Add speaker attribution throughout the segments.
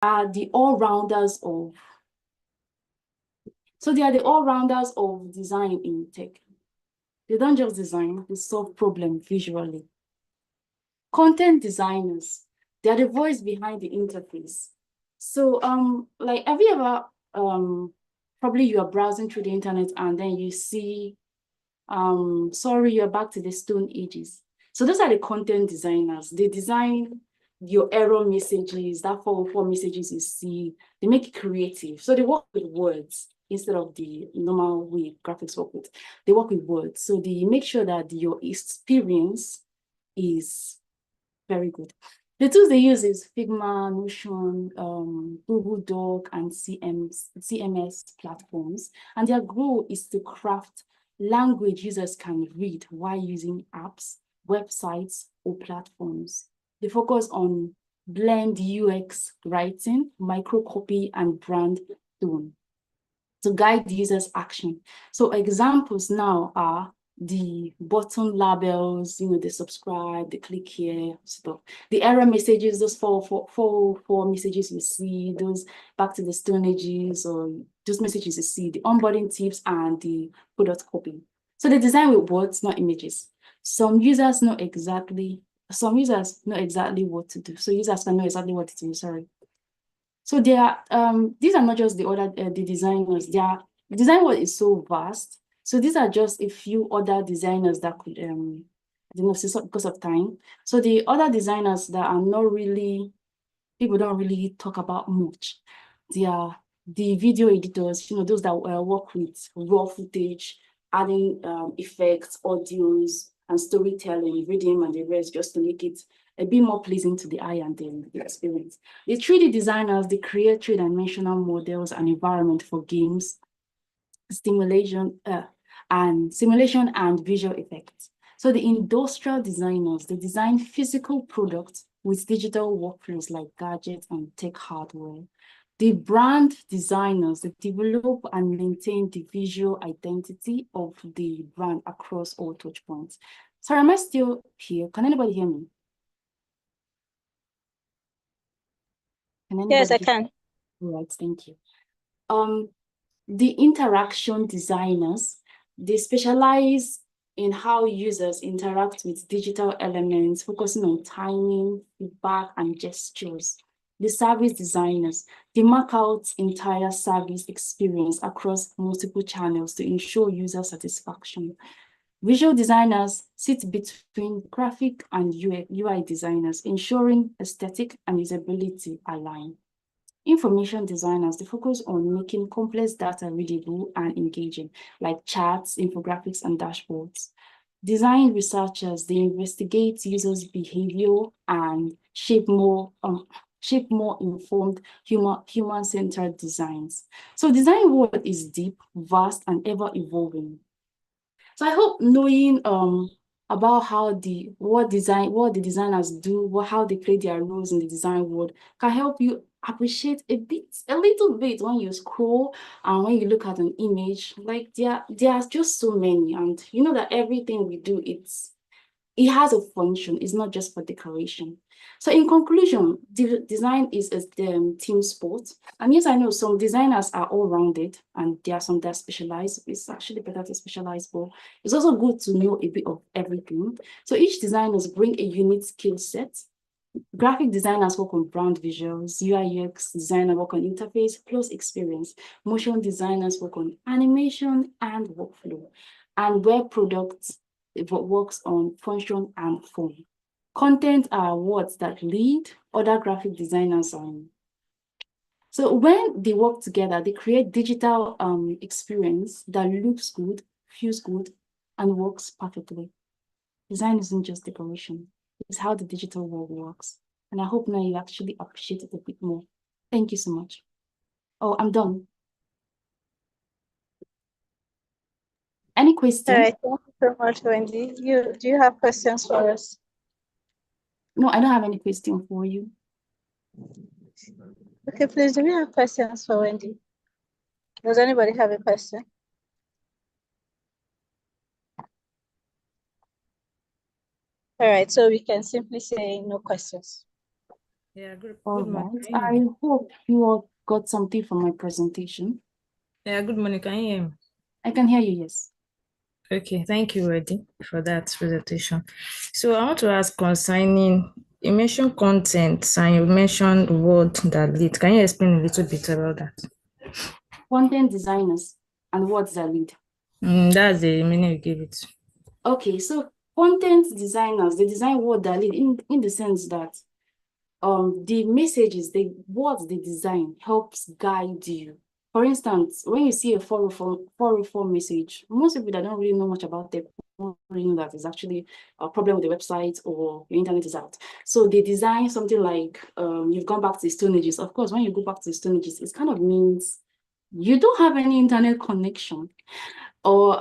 Speaker 1: are the all-rounders of, so they are the all-rounders of design in tech. They don't just design, they solve problems visually. Content designers, they are the voice behind the interface. So like, have you ever probably you are browsing through the internet and then you see sorry, you're back to the Stone Ages. So those are the content designers. They design your error messages, that 404 messages you see, they make it creative. So they work with words instead of the normal way graphics work with. They work with words. So they make sure that your experience is very good. The tools they use is Figma, Notion, Google Doc, and CMS platforms. And their goal is to craft language users can read while using apps, websites, or platforms. They focus on blend UX writing, microcopy, and brand tone to guide the user's action. So examples now are the button labels, the subscribe, the click here stuff. The error messages, those four messages you see, those back to the Stone Ages, or those messages you see, the onboarding tips and the product copy. So they design with words, not images. Some users know exactly what to do. So users can know exactly what to do, sorry. So they are these are not just the designers. The design world is so vast. So these are just a few other designers that could I don't know, because of time. So the other designers that are not really, people don't really talk about much. They are the video editors, those that work with raw footage, adding effects, audios, and storytelling, rhythm, and the rest, just to make it a bit more pleasing to the eye and the experience. The 3D designers, they create three-dimensional models and environment for games, simulation and visual effects. So the industrial designers, they design physical products with digital workflows like gadgets and tech hardware. The brand designers, they develop and maintain the visual identity of the brand across all touch points. Sorry, am I still here? Can anybody hear me?
Speaker 2: Yes, I can.
Speaker 1: All right, thank you. The interaction designers, they specialize in how users interact with digital elements, focusing on timing, feedback, and gestures. The service designers, they mark out entire service experience across multiple channels to ensure user satisfaction. Visual designers sit between graphic and UI designers, ensuring aesthetic and usability align. Information designers, they focus on making complex data readable and engaging, like charts, infographics, and dashboards. Design researchers, they investigate users' behavior and shape more informed human-centered designs. So design world is deep, vast, and ever evolving. So I hope knowing about what the designers do, how they play their roles in the design world can help you appreciate a little bit when you scroll and when you look at an image. Like there are just so many, and you know that everything we do, it has a function. It's not just for decoration. So in conclusion, design is a team sport. And yes, I know some designers are all-rounded and there are some that specialize. It's actually better to specialize, but it's also good to know a bit of everything. So each designers bring a unique skill set. Graphic designers work on brand visuals, UI UX designer work on interface plus experience. Motion designers work on animation and workflow. And web products, it works on function and form. Content are words that lead other graphic designers on. So when they work together, they create digital experience that looks good, feels good, and works perfectly. Design isn't just decoration. It's how the digital world works. And I hope now you actually appreciate it a bit more. Thank you so much. Oh, I'm done. Any questions?
Speaker 2: All right, thank you so much, Wendy. Do you have questions for us?
Speaker 1: No, I don't have any question for you.
Speaker 2: Okay, please, do we have questions for Wendy? Does anybody have a question? All right, so we can simply say no questions.
Speaker 3: Yeah, good
Speaker 1: All
Speaker 3: morning.
Speaker 1: right.
Speaker 3: Can you hear
Speaker 1: I
Speaker 3: me?
Speaker 1: hope you all got something from my presentation.
Speaker 3: Yeah, good morning. Can you hear me?
Speaker 1: I can hear you, yes.
Speaker 3: Okay, thank you, Eddie, for that presentation. So I want to ask concerning, you mentioned content and you mentioned word that lead. Can you explain a little bit about that?
Speaker 1: Content designers and what's the lead?
Speaker 3: That's the meaning you give it.
Speaker 1: Okay, so content designers, they design what that lead in the sense that the messages, the words they design helps guide you. For instance, when you see a 404 message, most people that don't really know much about tech don't really know that it's actually a problem with the website or your internet is out. So they design something like you've gone back to the Stone Ages. Of course, when you go back to the Stone Ages, it kind of means you don't have any internet connection, or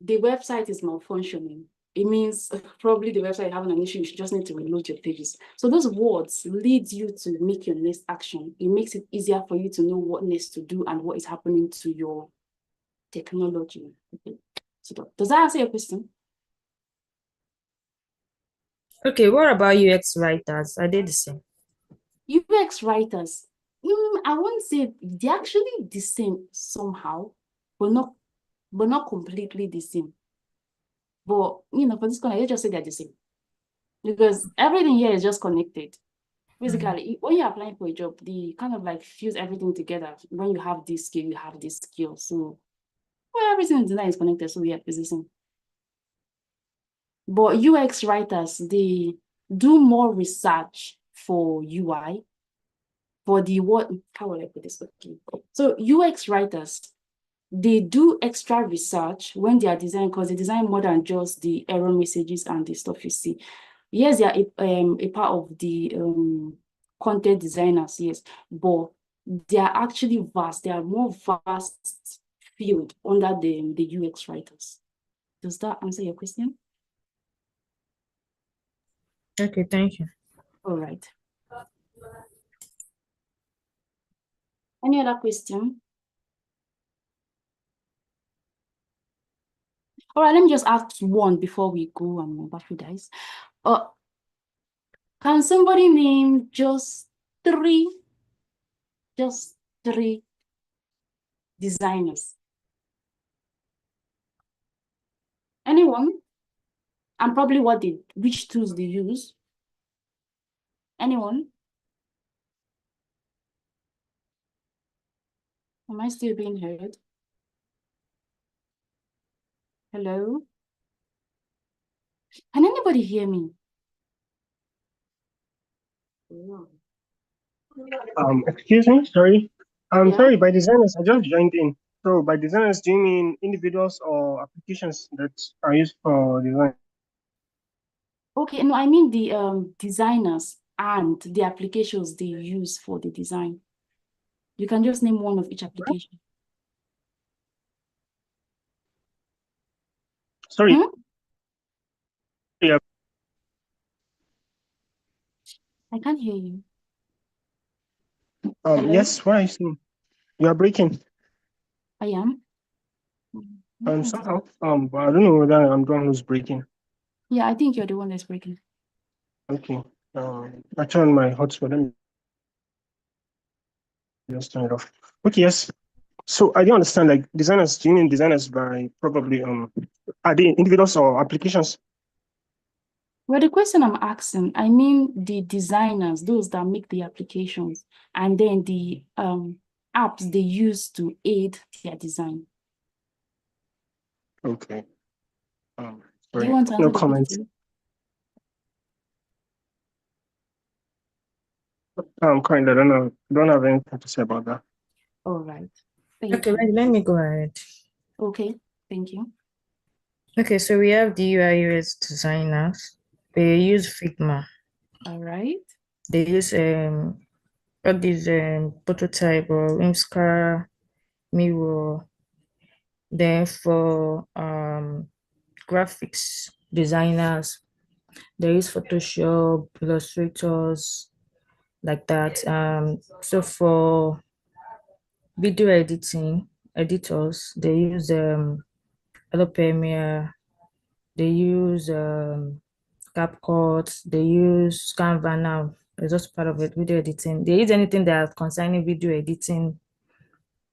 Speaker 1: the website is malfunctioning. It means probably the website having an issue, you just need to reload your pages. So those words lead you to make your next action. It makes it easier for you to know what next to do and what is happening to your technology. Okay. So does that answer your question?
Speaker 3: Okay, what about UX writers? Are they the same?
Speaker 1: UX writers, I won't say they're actually the same somehow, but not completely the same. But for this corner, let's just say they're the same, because everything here is just connected. Basically, when you're applying for a job, they kind of like fuse everything together. When you have this skill, you have this skill. So, well, everything in design is connected. So, yeah, it's the same. But UX writers, they do more research for UI, for the what? How will I put this? Okay. So, UX writers, they do extra research when they are designing, because they design more than just the error messages and the stuff you see. Yes, they are a part of the content designers, yes, but they are actually vast. They are more vast field under the UX writers. Does that answer your question?
Speaker 3: Okay, thank you.
Speaker 1: All right. Any other question? All right, let me just ask one before we go and my battery dies. Can somebody name just three designers? Anyone? And probably which tools they use? Anyone? Am I still being heard? Hello? Can anybody hear me? No.
Speaker 4: Excuse me, sorry.
Speaker 1: Yeah.
Speaker 4: Sorry, by designers, I just joined in. So by designers, do you mean individuals or applications that are used for design?
Speaker 1: Okay, no, I mean the designers and the applications they use for the design. You can just name one of each application.
Speaker 4: Sorry.
Speaker 1: Hmm?
Speaker 4: Yeah.
Speaker 1: I can't hear you. Hello?
Speaker 4: Yes, what are you saying? You are breaking.
Speaker 1: I am.
Speaker 4: Somehow. But I don't know whether I'm the one who's breaking.
Speaker 1: Yeah, I think you're the one that's breaking.
Speaker 4: Okay. I turned my hotspot. Let me just turn it off. Okay, yes. So I don't understand, like designers, do you mean designers by probably are they individuals or applications?
Speaker 1: Well, the question I'm asking, I mean the designers, those that make the applications, and then the apps they use to aid their design.
Speaker 4: Okay.
Speaker 1: Do you
Speaker 4: Sorry.
Speaker 1: want to
Speaker 4: No
Speaker 1: answer the
Speaker 4: comments.
Speaker 1: question?
Speaker 4: Kind of, don't have anything to say about that.
Speaker 1: All right. Thank
Speaker 3: Okay,
Speaker 1: you.
Speaker 3: let me go ahead.
Speaker 1: Okay, thank you.
Speaker 3: Okay, so we have the UI UX designers. They use Figma.
Speaker 1: All right.
Speaker 3: They use all these prototype or Imscar, Miro. Then for graphics designers, they use Photoshop, Illustrators, like that. So for video editing editors, they use Adobe Premiere, they use CapCut, they use Canva now. It's just part of it, video editing. There is anything that concerning video editing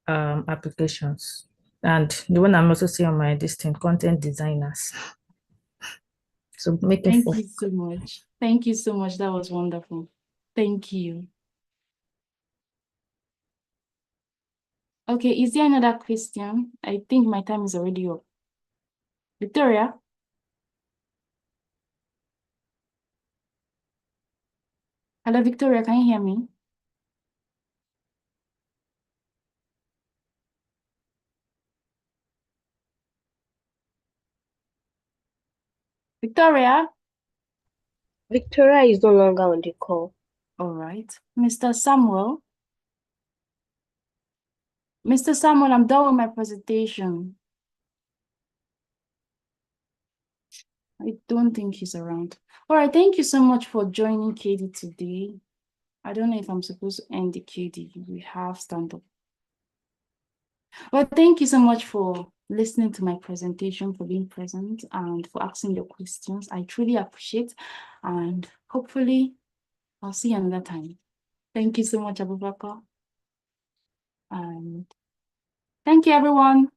Speaker 3: applications. And the one I'm also seeing on my listing, content designers. So making
Speaker 1: Thank
Speaker 3: for
Speaker 1: you so much. Thank you so much. That was wonderful. Thank you. Okay, is there another question? I think my time is already up. Victoria? Hello, Victoria, can you hear me? Victoria?
Speaker 5: Victoria is no longer on the call.
Speaker 1: All right. Mr. Samuel? Mr. Samuel, I'm done with my presentation. I don't think he's around. All right, thank you so much for joining KD today. I don't know if I'm supposed to end the KD. We have stand up. Well, thank you so much for listening to my presentation, for being present, and for asking your questions. I truly appreciate, and hopefully I'll see you another time. Thank you so much, Abubakar. And thank you, everyone.